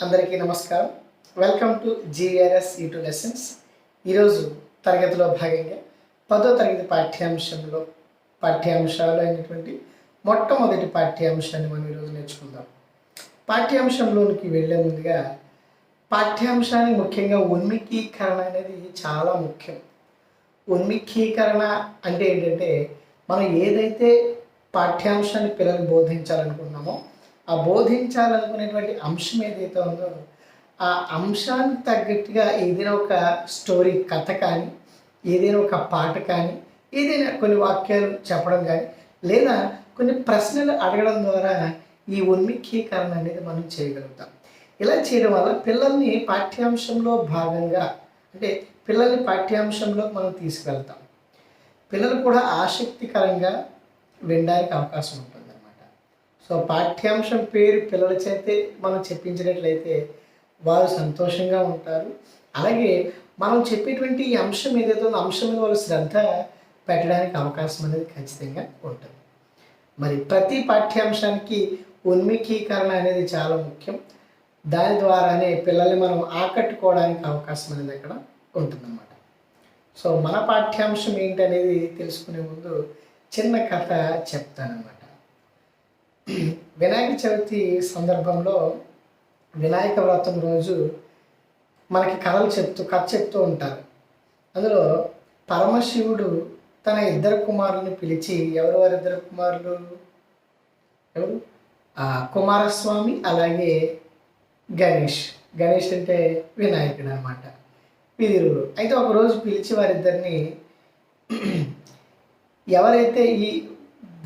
అందరికీ నమస్కారం. Welcome to GRS YouTube lessons. ఈరోజు తరగతిలో భాగంగా 10వ తరగతి పాఠ్యాంశాలు అయినటువంటి మొట్టమొదటి పాఠ్యాంశాన్ని మనం ఈరోజు నేర్చుకుందాం. పాఠ్యాంశంలోనికి వెళ్ళే ముందుగా పాఠ్యాంశానికి ముఖ్యంగా ఉన్మికీకరణ అనేది చాలా ముఖ్యం. ఉన్మికీకరణ అంటే ఏంటంటే మనం ఏదైతే పాఠ్యాంశాన్ని పిల్లలకు బోధించాలనుకుంటున్నామో ఆ బోధించాలనుకునేటువంటి అంశం ఏదైతే ఉందో ఆ అంశానికి తగ్గట్టుగా ఏదైనా ఒక స్టోరీ కథ కానీ ఏదైనా ఒక పాట కానీ ఏదైనా కొన్ని వాక్యాలు చెప్పడం కానీ లేదా కొన్ని ప్రశ్నలు అడగడం ద్వారా ఈ ఉన్మికీకరణ అనేది మనం చేయగలుగుతాం. ఇలా చేయడం వల్ల పిల్లల్ని పాఠ్యాంశంలో భాగంగా అంటే పిల్లల్ని పాఠ్యాంశంలో మనం తీసుకెళ్తాం. పిల్లలు కూడా ఆసక్తికరంగా వినడానికి అవకాశం ఉంటుంది అన్నమాట. సో పాఠ్యాంశం పేరు పిల్లల చేతే మనం చెప్పించినట్లయితే వారు సంతోషంగా ఉంటారు. అలాగే మనం చెప్పేటువంటి ఈ అంశం ఏదైతే ఉందో అంశం మీద వాళ్ళు శ్రద్ధ పెట్టడానికి అవకాశం అనేది ఖచ్చితంగా ఉంటుంది. మరి ప్రతి పాఠ్యాంశానికి ఉన్మికీకరణ అనేది చాలా ముఖ్యం. దాని ద్వారానే పిల్లల్ని మనం ఆకట్టుకోవడానికి అవకాశం అనేది అక్కడ ఉంటుందన్నమాట. సో మన పాఠ్యాంశం ఏంటనేది తెలుసుకునే ముందు చిన్న కథ చెప్తానన్నమాట. వినాయక చవితి సందర్భంలో వినాయక వ్రతం రోజు మనకి కథ చెప్తూ ఉంటారు. అందులో పరమశివుడు తన ఇద్దరు కుమారులను పిలిచి ఎవరు వారిద్దరు కుమారులు ఎవరు కుమారస్వామి అలాగే గణేష్ అంటే వినాయకుడు అనమాట. వీరు అయితే ఒకరోజు పిలిచి వారిద్దరిని ఎవరైతే ఈ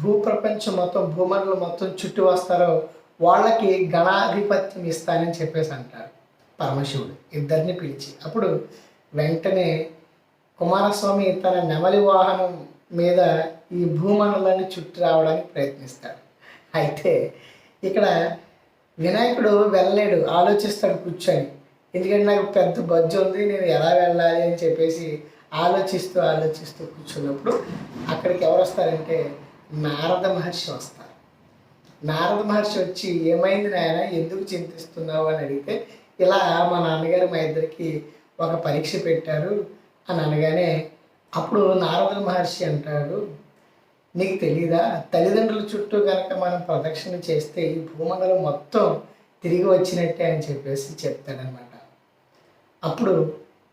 భూప్రపంచం మొత్తం భూమండలం మొత్తం చుట్టూ వస్తారో వాళ్ళకి గణాధిపత్యం ఇస్తానని చెప్పేసి అంటారు పరమశివుడు ఇద్దరిని పిలిచి. అప్పుడు వెంటనే కుమారస్వామి తన నెమలి వాహనం మీద ఈ భూమండలాన్ని చుట్టూ రావడానికి ప్రయత్నిస్తాడు. అయితే ఇక్కడ వినాయకుడు వెళ్ళలేడు, ఆలోచిస్తాడు కూర్చొని. ఎందుకంటే నాకు పెద్ద బజ్జు ఉంది, నేను ఎలా వెళ్ళాలి అని చెప్పేసి ఆలోచిస్తూ కూర్చున్నప్పుడు అక్కడికి ఎవరు వస్తారంటే నారద మహర్షి వస్తారు. నారద మహర్షి వచ్చి ఏమైంది నాయన, ఎందుకు చింతిస్తున్నావు అని అడిగితే ఇలా మా నాన్నగారు మా ఇద్దరికి ఒక పరీక్ష పెట్టారు అని అనగానే అప్పుడు నారద మహర్షి అంటాడు, నీకు తెలీదా తల్లిదండ్రుల చుట్టూ కనుక మనం ప్రదక్షిణ చేస్తే ఈ భూమండలం మొత్తం తిరిగి వచ్చినట్టే అని చెప్పేసి చెప్తాడనమాట. అప్పుడు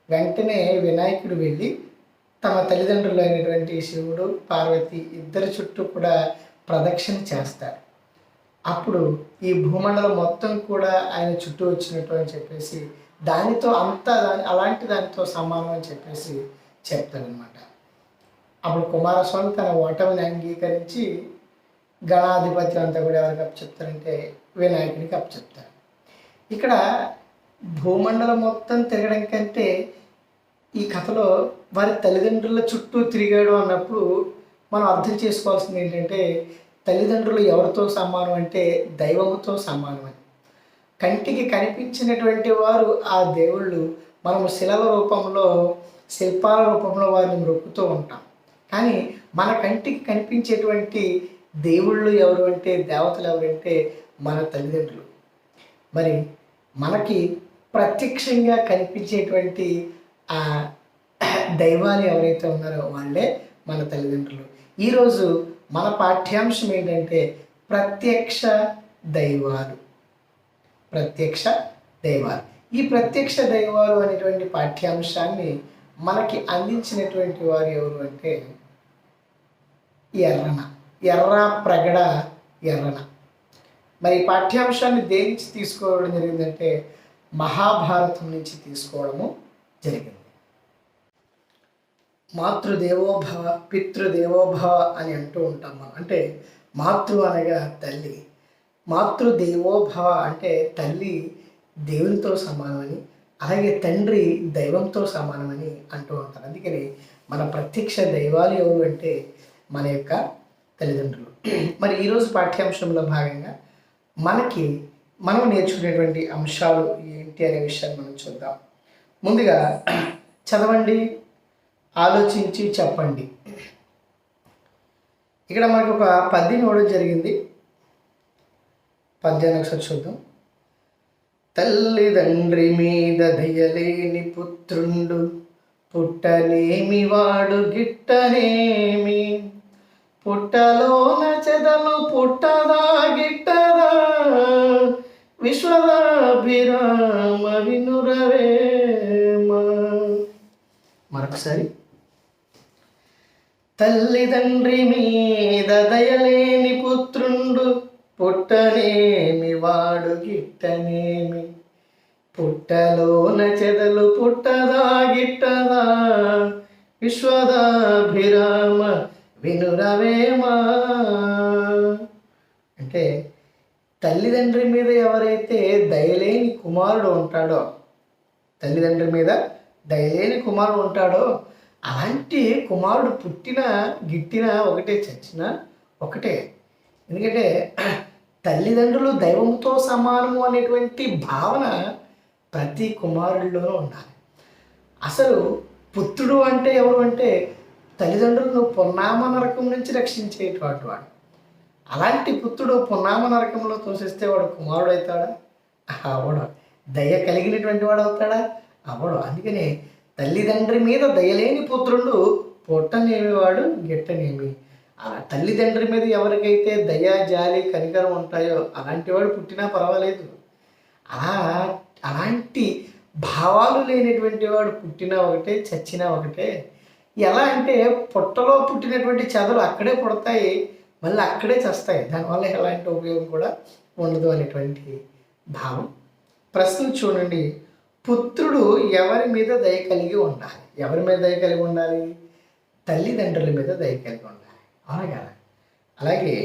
వెంటనే వినాయకుడు వెళ్ళి తమ తల్లిదండ్రులు అయినటువంటి శివుడు పార్వతి ఇద్దరి చుట్టూ కూడా ప్రదక్షిణ చేస్తారు. అప్పుడు ఈ భూమండలం మొత్తం కూడా ఆయన చుట్టూ వచ్చినట్టు అని చెప్పేసి దానితో అలాంటి దానితో సమానం అని చెప్పేసి చెప్తాడనమాట. అప్పుడు కుమారస్వామి తన ఓటమిని అంగీకరించి గణాధిపత్యం అంతా కూడా ఎవరికి అప్పచెప్తారంటే వినాయకుడికి అప్పచెప్తారు. ఇక్కడ భూమండలం మొత్తం తిరగడం కంటే ఈ కథలో వారి తల్లిదండ్రుల చుట్టూ తిరిగాడు అన్నప్పుడు మనం అర్థం చేసుకోవాల్సింది ఏంటంటే తల్లిదండ్రులు ఎవరితో సమానం అంటే దైవముతో సమానం అని. కంటికి కనిపించినటువంటి వారు ఆ దేవుళ్ళు మనము శిల్పాల రూపంలో వారిని మొక్కుతూ ఉంటాం. కానీ మన కంటికి కనిపించేటువంటి దేవుళ్ళు ఎవరు అంటే దేవతలు ఎవరంటే మన తల్లిదండ్రులు. మరి మనకి ప్రత్యక్షంగా కనిపించేటువంటి ఆ దైవాలు ఎవరైతే ఉన్నారో వాళ్ళే మన తల్లిదండ్రులు. ఈరోజు మన పాఠ్యాంశం ఏంటంటే ప్రత్యక్ష దైవాలు. ఈ ప్రత్యక్ష దైవాలు అనేటువంటి పాఠ్యాంశాన్ని మనకి అందించినటువంటి వారు ఎవరు అంటే ఎర్రప్రగడ ఎర్రన. మరి పాఠ్యాంశాన్ని దేని నుంచి తీసుకోవడం జరిగిందంటే మహాభారతం నుంచి తీసుకోవడము జరిగింది. మాతృదేవోభవ పితృదేవోభవ అని అంటూ ఉంటాం మనం. అంటే మాతృ అనగా తల్లి, మాతృదేవోభవ అంటే తల్లి దేవునితో సమానమని, అలాగే తండ్రి దైవంతో సమానమని అంటూ ఉంటారు. అందుకని మన ప్రత్యక్ష దైవాలు ఎవరు అంటే మన యొక్క తల్లిదండ్రులు. మరి ఈరోజు పాఠ్యాంశంలో భాగంగా మనం నేర్చుకునేటువంటి అంశాలు ఏంటి అనే విషయాన్ని మనం చూద్దాం. ముందుగా చదవండి, ఆలోచించి చెప్పండి. ఇక్కడ మనకు ఒక పద్యం ఇవ్వడం జరిగింది. పద్యాన్ని ఒకసారి చూద్దాం. తల్లిదండ్రి మీద దయలేని పుత్రుండు పుట్టనేమి వాడు గిట్టనేమి, పుట్టలోన చెదలు పుట్టదా గిట్టదా, విశ్వదాభిరామ వినురవేమ. మరొకసారి. తల్లిదండ్రి మీద దయలేని పుత్రుండు పుట్టనేమి వాడు గిట్టనేమి, పుట్టలోన చెదలు పుట్టదా గిట్టదా, విశ్వదాభిరామ వినురవేమా. అంటే తల్లిదండ్రి మీద ఎవరైతే దయలేని కుమారుడు ఉంటాడో, తల్లిదండ్రి మీద దయలేని కుమారుడు ఉంటాడో, అలాంటి కుమారుడు పుట్టినా గిట్టినా ఒకటే, చచ్చినా ఒకటే. ఎందుకంటే తల్లిదండ్రులు దైవంతో సమానము అనేటువంటి భావన ప్రతి కుమారుడిలోనూ ఉండాలి. అసలు పుత్రుడు అంటే ఎవరు అంటే తల్లిదండ్రులను పున్నామ నరకం నుంచి రక్షించేటువంటి వాడు. అలాంటి పుత్రుడు పున్నామ నరకంలో తోసేస్తే వాడు కుమారుడు అవుతాడా? అవడు. దయ కలిగినటువంటి వాడు అవుతాడా? అవడు. అందుకనే తల్లిదండ్రి మీద దయలేని పుత్రుడు పొట్టనేమి వాడు గిట్టనేమి. ఆ తల్లిదండ్రి మీద ఎవరికైతే దయ, జాలి, కనికరం ఉంటాయో అలాంటి వాడు పుట్టినా పర్వాలేదు. అలాంటి భావాలు లేనటువంటి వాడు పుట్టినా ఒకటే, చచ్చినా ఒకటే. ఎలా అంటే పొట్టలో పుట్టినటువంటి చెదలు అక్కడే పుడతాయి, మళ్ళీ అక్కడే చస్తాయి. దానివల్ల ఎలాంటి ఉపయోగం కూడా ఉండదు అనేటువంటి భావం. ప్రశ్న చూడండి. పుత్రుడు ఎవరి మీద దయ కలిగి ఉండాలి? ఎవరి మీద దయ కలిగి ఉండాలి? తల్లిదండ్రుల మీద దయ కలిగి ఉండాలి. అవునా కదా? అలాగే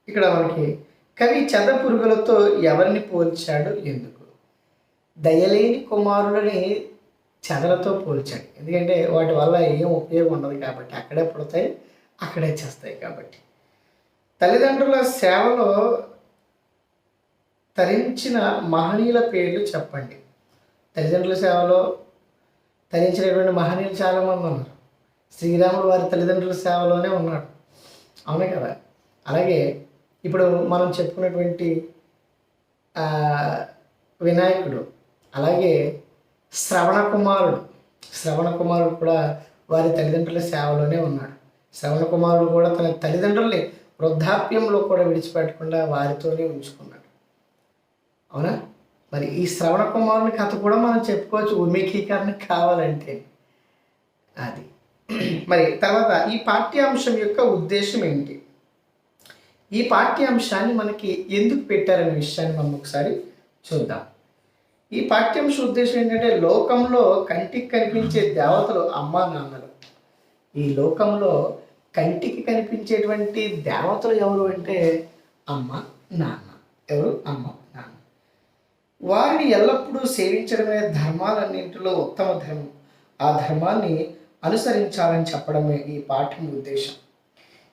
ఇక్కడ మనకి కవి చెదపురుగులతో ఎవరిని పోల్చాడు, ఎందుకు? దయలేని కుమారులని చెదలతో పోల్చాడు. ఎందుకంటే వాటి వల్ల ఏం ఉపయోగం ఉండదు కాబట్టి, అక్కడే పుడతాయి, అక్కడే చేస్తాయి కాబట్టి. తల్లిదండ్రుల సేవలో తరించిన మహనీయుల పేర్లు చెప్పండి. తల్లిదండ్రుల సేవలో తరించినటువంటి మహనీయులు చాలామంది ఉన్నారు. శ్రీరాముడు వారి తల్లిదండ్రుల సేవలోనే ఉన్నాడు. అవునే కదా? అలాగే ఇప్పుడు మనం చెప్పుకున్నటువంటి వినాయకుడు, అలాగే శ్రవణ కుమారుడు కూడా వారి తల్లిదండ్రుల సేవలోనే ఉన్నాడు. శ్రవణ కుమారుడు కూడా తన తల్లిదండ్రుల్ని వృద్ధాప్యంలో కూడా విడిచిపెట్టకుండా వారితోనే ఉంచుకున్నాడు. అవునా? మరి ఈ శ్రవణ కుమారుని కథ కూడా మనం చెప్పుకోవచ్చు ఉన్మీకీకరణ కావాలంటే. అది మరి తర్వాత ఈ పాఠ్యాంశం యొక్క ఉద్దేశం ఏంటి? ఈ పాఠ్యాంశాన్ని మనకి ఎందుకు పెట్టారనే విషయాన్ని మనం ఒకసారి చూద్దాం. ఈ పాఠ్యాంశ ఉద్దేశం ఏంటంటే లోకంలో కంటికి కనిపించే దేవతలు అమ్మా నాన్నలు. ఈ లోకంలో కంటికి కనిపించేటువంటి దేవతలు ఎవరు అంటే అమ్మ నాన్న. ఎవరు? అమ్మ నాన్న. వారిని ఎల్లప్పుడూ సేవించడమే ధర్మాలన్నింటిలో ఉత్తమ ధర్మం. ఆ ధర్మాన్ని అనుసరించాలని చెప్పడమే ఈ పాఠం ఉద్దేశం.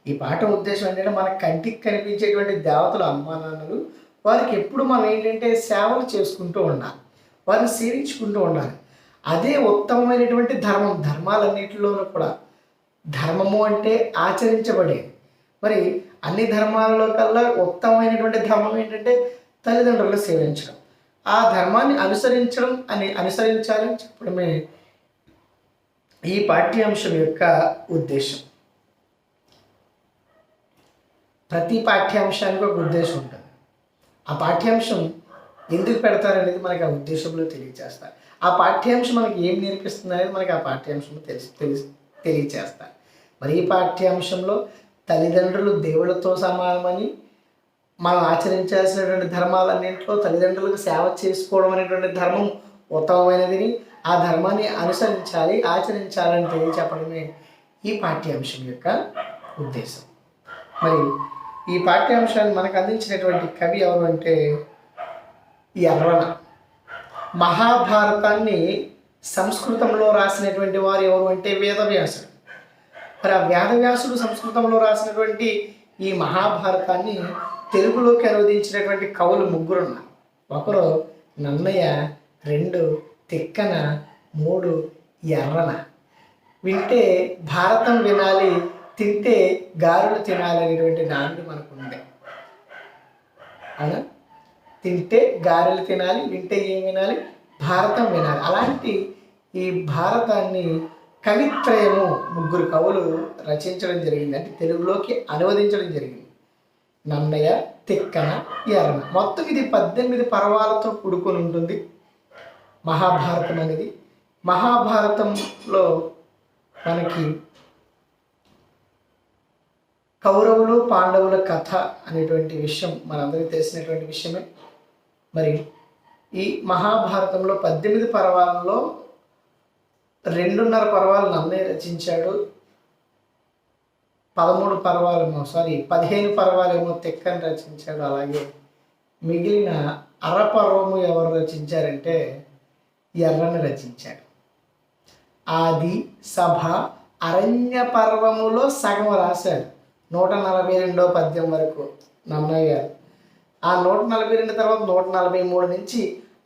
ఈ పాఠం ఉద్దేశం ఏంటంటే మన కంటికి కనిపించేటువంటి దేవతలు అమ్మా నాన్నలు. వారికి ఎప్పుడు మనం ఏంటంటే సేవలు చేసుకుంటూ ఉండాలి, వారిని సేవించుకుంటూ ఉండాలి. అదే ఉత్తమమైనటువంటి ధర్మం. ధర్మాలన్నింటిలోనూ కూడా ధర్మము అంటే ఆచరించబడేది. మరి అన్ని ధర్మాలలో కల్లా ఉత్తమమైనటువంటి ధర్మం ఏంటంటే తల్లిదండ్రులను సేవించడం. ఆ ధర్మాన్ని అనుసరించాలని చెప్పడమే ఈ పాఠ్యాంశం యొక్క ఉద్దేశం. ప్రతి పాఠ్యాంశానికి ఒక ఉద్దేశం ఉంటుంది. ఆ పాఠ్యాంశం ఎందుకు పెడతారనేది మనకి ఆ ఉద్దేశంలో తెలియజేస్తారు. ఆ పాఠ్యాంశం మనకి ఏం నేర్పిస్తుంది అనేది మనకి ఆ పాఠ్యాంశంలో తెలియజేస్తారు. మరి ఈ పాఠ్యాంశంలో తల్లిదండ్రులు దేవుళ్ళతో సమానమని, మనం ఆచరించాల్సినటువంటి ధర్మాలన్నింటిలో తల్లిదండ్రులకు సేవ చేసుకోవడం అనేటువంటి ధర్మం ఉత్తమమైనదని, ఆ ధర్మాన్ని ఆచరించాలని తెలియచెప్పడమే ఈ పాఠ్యాంశం యొక్క ఉద్దేశం. మరి ఈ పాఠ్యాంశాన్ని మనకు అందించినటువంటి కవి ఎవరు అంటే ఎర్రన. మహాభారతాన్ని సంస్కృతంలో రాసినటువంటి వారు ఎవరు అంటే వేదవ్యాసుడు. మరి ఆ వేదవ్యాసుడు సంస్కృతంలో రాసినటువంటి ఈ మహాభారతాన్ని తెలుగులోకి అనువదించినటువంటి కవులు ముగ్గురు ఉన్నారు. ఒకరు నన్నయ్య, 2 తిక్కన, 3 ఎర్రన. వింటే భారతం వినాలి, తింటే గారెలు తినాలనేటువంటి నానుడి మనకు ఉండే. అవునా? తింటే గారెలు తినాలి, వింటే ఏం వినాలి? భారతం వినాలి. అలాంటి ఈ భారతాన్ని కవిత్రయము 3 కవులు రచించడం జరిగింది, అంటే తెలుగులోకి అనువదించడం జరిగింది. నన్నయ్య, తిక్కన, ఎర్రన. మొత్తం ఇది 18 పర్వాలతో కూడుకొని ఉంటుంది మహాభారతం అనేది. మహాభారతంలో మనకి కౌరవులు పాండవుల కథ అనేటువంటి విషయం మనందరికీ తెలిసినటువంటి విషయమే. మరి ఈ మహాభారతంలో 18 పర్వాలలో 2.5 పర్వాలు నన్నయ్య రచించాడు, 15 పర్వాలేమో తిక్కని రచించాడు. అలాగే మిగిలిన అరపర్వము ఎవరు రచించారంటే ఎర్రని రచించాడు. ఆది, సభ, అరణ్య పర్వములో సగం రాశాడు, 142వ పద్యం వరకు నన్నయ్య గారు. ఆ 142 తర్వాత 143 నుంచి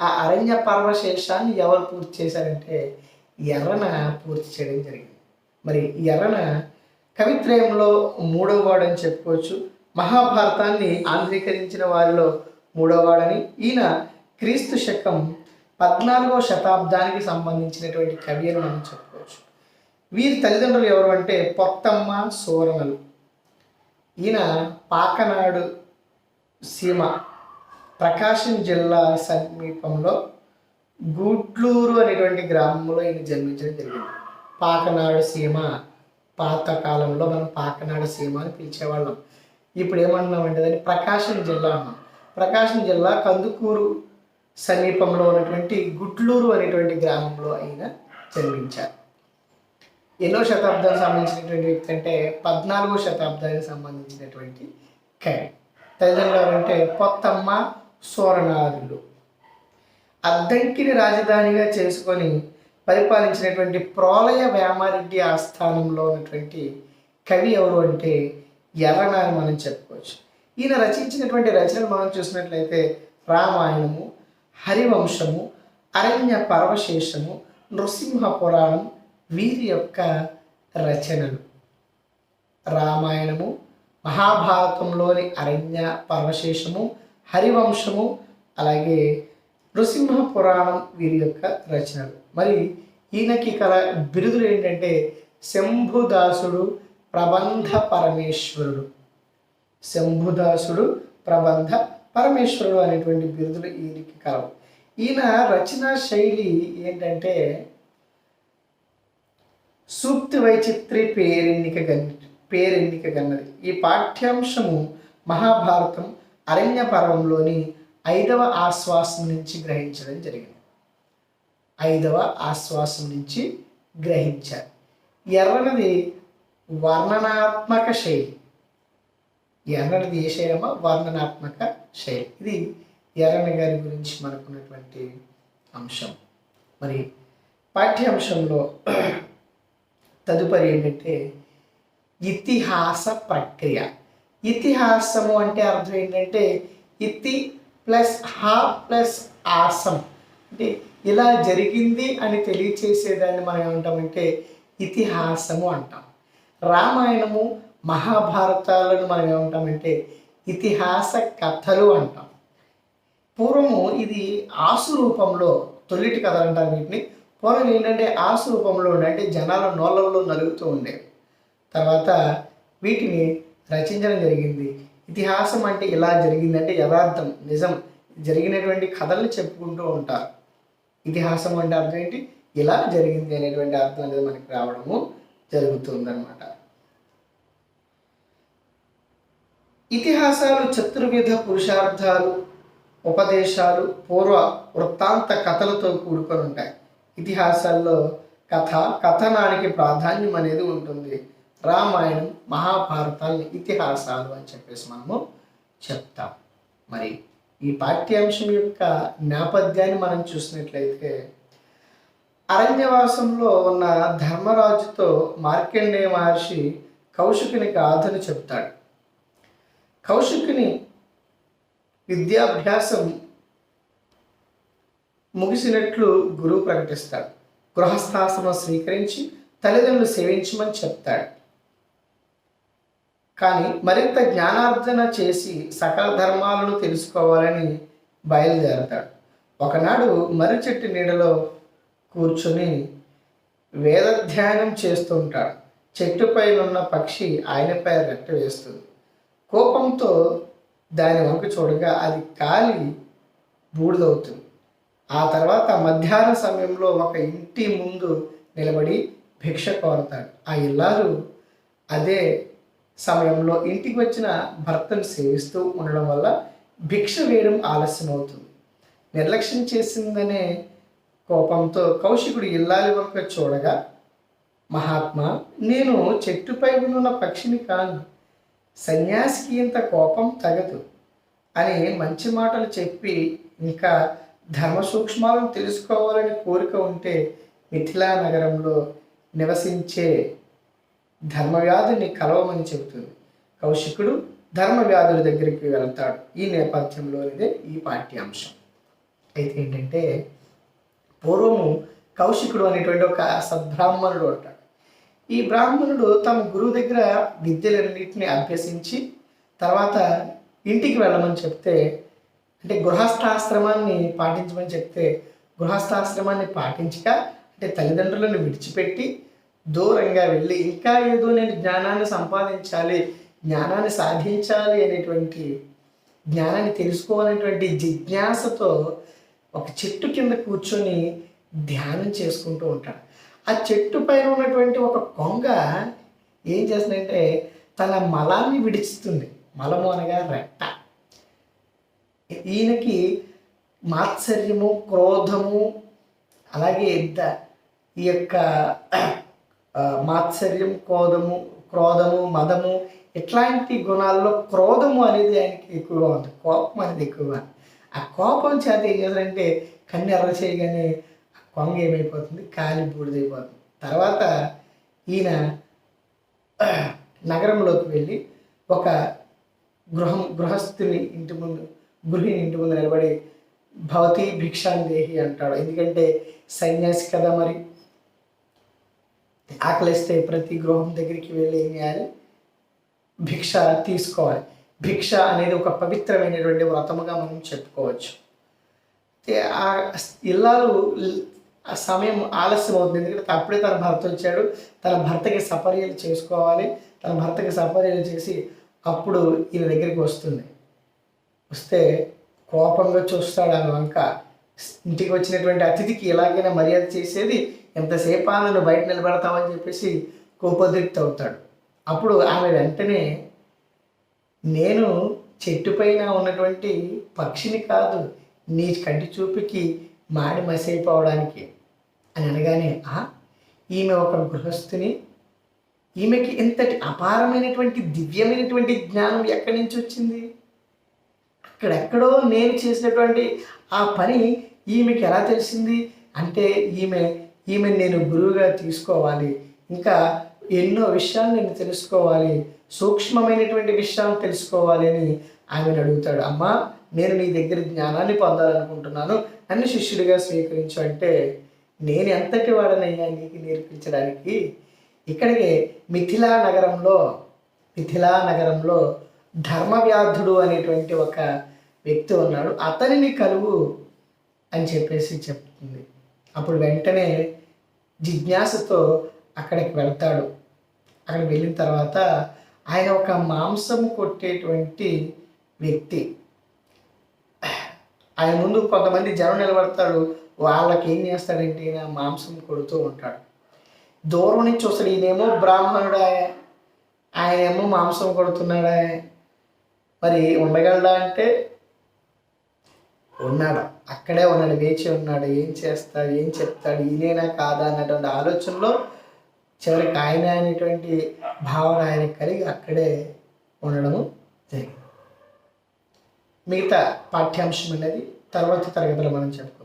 ఆ అరణ్య పర్వశేషాన్ని ఎవరు పూర్తి చేశారంటే ఎర్రన పూర్తి చేయడం జరిగింది. మరి ఎర్రన కవిత్రయంలో 3వ వాడని చెప్పుకోవచ్చు. మహాభారతాన్ని ఆంధ్రీకరించిన వారిలో 3వ వాడని. ఈయన క్రీస్తు శకం 14వ శతాబ్దానికి సంబంధించినటువంటి కవి అని మనం చెప్పుకోవచ్చు. వీరి తల్లిదండ్రులు ఎవరు అంటే పొత్తమ్మ, సోరనలు. ఈయన పాకనాడు సీమ, ప్రకాశం జిల్లా సమీపంలో గుడ్లూరు అనేటువంటి గ్రామంలో ఈయన జన్మించడం జరిగింది. పాకనాడు సీమ, పాతకాలంలో మనం పాకనాడు సీమ అని పిలిచేవాళ్ళం. ఇప్పుడు ఏమంటున్నామంటే దాన్ని ప్రకాశం జిల్లా అన్నాం. ప్రకాశం జిల్లా కందుకూరు సమీపంలో ఉన్నటువంటి గుడ్లూరు అనేటువంటి గ్రామంలో ఆయన జన్మించారు. ఎన్నో శతాబ్దానికి సంబంధించినటువంటి వ్యక్తి అంటే 14వ శతాబ్దానికి సంబంధించినటువంటి కవి. తల్లిదండ్రులు అంటే పొత్తమ్మ, సోరనాథులు. అద్దంకిని రాజధానిగా చేసుకొని పరిపాలించినటువంటి ప్రోలయ వేమారెడ్డి ఆస్థానంలో ఉన్నటువంటి కవి ఎవరు అంటే ఎర్రన అని మనం చెప్పుకోవచ్చు. ఈయన రచించినటువంటి రచనలు మనం చూసినట్లయితే రామాయణము, హరివంశము, అరణ్య పర్వశేషము, నృసింహ పురాణం వీరి యొక్క రచనలు. రామాయణము, మహాభారతంలోని అరణ్య పర్వశేషము, హరివంశము, అలాగే నృసింహ పురాణం వీరి యొక్క రచనలు. మరి ఈయనకి కల బిరుదులు ఏంటంటే శంభుదాసుడు, ప్రబంధ పరమేశ్వరుడు. శంభుదాసుడు, ప్రబంధ పరమేశ్వరుడు అనేటువంటి బిరుదులు ఈయనకి కలవు. ఈయన రచన శైలి ఏంటంటే సూక్తి వైచిత్రి పేరెన్నిక గన్నది. ఈ పాఠ్యాంశము మహాభారతం అరణ్య పర్వంలోని 5వ ఆశ్వాసం నుంచి గ్రహించడం జరిగింది. 5వ ఆశ్వాసం నుంచి గ్రహించారు. ఎర్రనది వర్ణనాత్మక శైలి. ఎర్రనది ఏ శైలమా? వర్ణనాత్మక శైలి. ఇది ఎర్రన గారి గురించి మనకున్నటువంటి అంశం. మరి పాఠ్యాంశంలో తదుపరి ఏంటంటే ఇతిహాస ప్రక్రియ. ఇతిహాసము అంటే అర్థం ఏంటంటే ఇతి ప్లస్ హా ప్లస్ ఆసం, అంటే ఇలా జరిగింది అని తెలియచేసేదాన్ని మనం ఏమంటామంటే ఇతిహాసము అంటాం. రామాయణము, మహాభారతాలను మనం ఏమంటామంటే ఇతిహాస కథలు అంటాం. పూర్వము ఇది ఆసు రూపంలో, తొలిటి కథలు అంటారు వీటిని. పూర్వం ఏంటంటే ఆసు రూపంలో ఉండే, అంటే జనాల నోళ్ళల్లో నలుగుతూ ఉండేవి. తర్వాత వీటిని రచించడం జరిగింది. ఇతిహాసం అంటే ఇలా జరిగింది, అంటే యథార్థం, నిజం, జరిగినటువంటి కథల్ని చెప్పుకుంటూ ఉంటారు. ఇతిహాసం అంటే అర్థం ఏంటి? ఇలా జరిగింది అనేటువంటి అర్థం అనేది మనకి రావడము జరుగుతుందన్నమాట. ఇతిహాసాలు చతుర్విధ పురుషార్థాలు, ఉపదేశాలు, పూర్వ వృత్తాంత కథలతో కూడుకొని ఉంటాయి. ఇతిహాసాల్లో కథ, కథనానికి ప్రాధాన్యం అనేది ఉంటుంది. రామాయణం, మహాభారతాన్ని ఇతిహాసాలు అని చెప్పేసి మనము చెప్తాం. మరి ఈ పాఠ్యాంశం యొక్క నేపథ్యాన్ని మనం చూసినట్లయితే అరణ్యవాసంలో ఉన్న ధర్మరాజుతో మార్కండేయ మహర్షి కౌశికుని గాథను చెప్తాడు. కౌశికుని విద్యాభ్యాసం ముగిసినట్లు గురువు ప్రకటిస్తాడు. గృహస్థాశ్రమం స్వీకరించి తల్లిదండ్రులు సేవించమని చెప్తాడు. కానీ మరింత జ్ఞానార్జన చేసి సకల ధర్మాలను తెలుసుకోవాలని బయలుదేరతాడు. ఒకనాడు మర్రి చెట్టు నీడలో కూర్చుని వేదధ్యానం చేస్తుంటాడు. చెట్టుపైనున్న పక్షి ఆయనపై రెట్ట వేస్తుంది. కోపంతో దాని వంక చూడగా అది కాలి బూడిదవుతుంది. ఆ తర్వాత మధ్యాహ్న సమయంలో ఒక ఇంటి ముందు నిలబడి భిక్ష కోరతాడు. ఆ ఇల్లాలు అదే సమయంలో ఇంటికి వచ్చిన భర్తను సేవిస్తూ ఉండడం వల్ల భిక్ష వేయడం ఆలస్యం అవుతుంది. నిర్లక్ష్యం చేసిందనే కోపంతో కౌశికుడు ఇల్లాలి వంక చూడగా, మహాత్మా, నేను చెట్టుపై ఉన్న పక్షిని కాను, సన్యాసికి ఇంత కోపం తగదు అని మంచి మాటలు చెప్పి, ఇంకా ధర్మ సూక్ష్మాలను తెలుసుకోవాలని కోరిక ఉంటే మిథిలా నగరంలో నివసించే ధర్మవ్యాధుని కలవమని చెబుతుంది. కౌశికుడు ధర్మవ్యాధుల దగ్గరికి వెళ్తాడు. ఈ నేపథ్యంలోనిదే ఈ పాఠ్యాంశం. అయితే ఏంటంటే, పూర్వము కౌశికుడు అనేటువంటి ఒక సద్బ్రాహ్మణుడు ఉంటాడు. ఈ బ్రాహ్మణుడు తమ గురువు దగ్గర విద్యలన్నింటినీ అభ్యసించి తర్వాత ఇంటికి వెళ్ళమని చెప్తే, అంటే గృహస్థాశ్రమాన్ని పాటించమని చెప్తే గృహస్థాశ్రమాన్ని పాటించక, అంటే తల్లిదండ్రులను విడిచిపెట్టి దూరంగా వెళ్ళి ఇంకా ఏదో నేను జ్ఞానాన్ని సంపాదించాలి, జ్ఞానాన్ని సాధించాలి అనేటువంటి, జ్ఞానాన్ని తెలుసుకోవాలనేటువంటి జిజ్ఞాసతో ఒక చెట్టు కింద కూర్చొని ధ్యానం చేసుకుంటూ ఉంటాడు. ఆ చెట్టు పైన ఉన్నటువంటి ఒక కొంగ ఏం చేస్తుందంటే తన మలాన్ని విడుస్తుంది. మలము అనగా రెట్ట. ఈయనకి మాత్సర్యము, క్రోధము, అలాగే ఈ యొక్క మాత్సర్యం, క్రోధము, మదము ఇట్లాంటి గుణాల్లో క్రోధము అనేది ఆయనకి ఎక్కువగా ఉంది. కోపం అనేది ఎక్కువగా. ఆ కోపం చేత ఏం చేస్తారంటే కన్ను ఎర్ర చేయగానే కొంగ ఏమైపోతుంది, కాలి బూడిదైపోతుంది. తర్వాత ఈయన నగరంలోకి వెళ్ళి ఒక గృహస్థుని ఇంటి ముందు నిలబడి భవతి భిక్షాందేహి అంటాడు. ఎందుకంటే సన్యాసి కదా, మరి ఆకలిస్తే ప్రతి గృహం దగ్గరికి వెళ్ళి ఏం చేయాలి, భిక్ష తీసుకోవాలి. భిక్ష అనేది ఒక పవిత్రమైనటువంటి వ్రతముగా మనం చెప్పుకోవచ్చు. ఆ ఇల్లాలు ఆ సమయం ఆలస్యం అవుతుంది. ఎందుకంటే అప్పుడే తన భర్త వచ్చాడు. తన భర్తకి సపర్యలు చేసుకోవాలి. తన భర్తకి సపర్యలు చేసి అప్పుడు ఈయన దగ్గరికి వస్తుంది. వస్తే కోపంగా చూస్తాడు ఆమె వంక. ఇంటికి వచ్చినటువంటి అతిథికి ఎలాగైనా మర్యాద చేసేది, ఎంతసేపు నన్ను బయట నిలబెడతామని చెప్పేసి కోపోద్రిక్త అవుతాడు. అప్పుడు ఆమె వెంటనే, నేను చెట్టుపైన ఉన్నటువంటి పక్షిని కాదు, నీ కంటి చూపుకి మాడి మసైపోవడానికి అని అనగానే, ఈమె ఒక గృహస్థుని, ఈమెకి ఇంతటి అపారమైనటువంటి దివ్యమైనటువంటి జ్ఞానం ఎక్కడి నుంచి వచ్చింది? అక్కడెక్కడో నేను చేసినటువంటి ఆ పని ఈమెకి ఎలా తెలిసింది అంటే, ఈమె నేను గురువుగా తీసుకోవాలి, ఇంకా ఎన్నో విషయాలు నేను తెలుసుకోవాలి, సూక్ష్మమైనటువంటి విషయాలు తెలుసుకోవాలి అని ఆమెను అడుగుతాడు. అమ్మా, నేను నీ దగ్గర జ్ఞానాన్ని పొందాలనుకుంటున్నాను, నన్ను శిష్యుడిగా స్వీకరించు అంటే, నేను ఎంతటి వాడనయ్యా నీకు నేర్పించడానికి? ఇక్కడికి మిథిలా నగరంలో ధర్మవ్యాధుడు అనేటువంటి ఒక వ్యక్తి ఉన్నాడు, అతనిని కలువు అని చెప్పేసి చెప్తుంది. అప్పుడు వెంటనే జిజ్ఞాసతో అక్కడికి వెళ్తాడు. అక్కడికి వెళ్ళిన తర్వాత ఆయన ఒక మాంసం కొట్టేటువంటి వ్యక్తి. ఆయన ముందు కొంతమంది జనం నిలబడతాడు. వాళ్ళకి ఏం చేస్తాడంటే ఈయన మాంసం కొడుతూ ఉంటాడు. దూరం నుంచి వస్తాడు. ఈయనేమో బ్రాహ్మణుడా, ఆయనేమో మాంసం కొడుతున్నాడా, మరి ఉండగలడా అంటే ఉన్నాడు. అక్కడే ఉన్నాడు, వేచి ఉన్నాడు. ఏం చేస్తాడు, ఏం చెప్తాడు, ఈయనేనా కాదా అన్నటువంటి ఆలోచనలో చివరికి ఆయన అనేటువంటి భావన ఆయన కలిగి అక్కడే ఉండడము జరిగింది. మిగతా పాఠ్యాంశం అనేది తర్వాతి తరగతిలో మనం చెప్పుకుంటాం.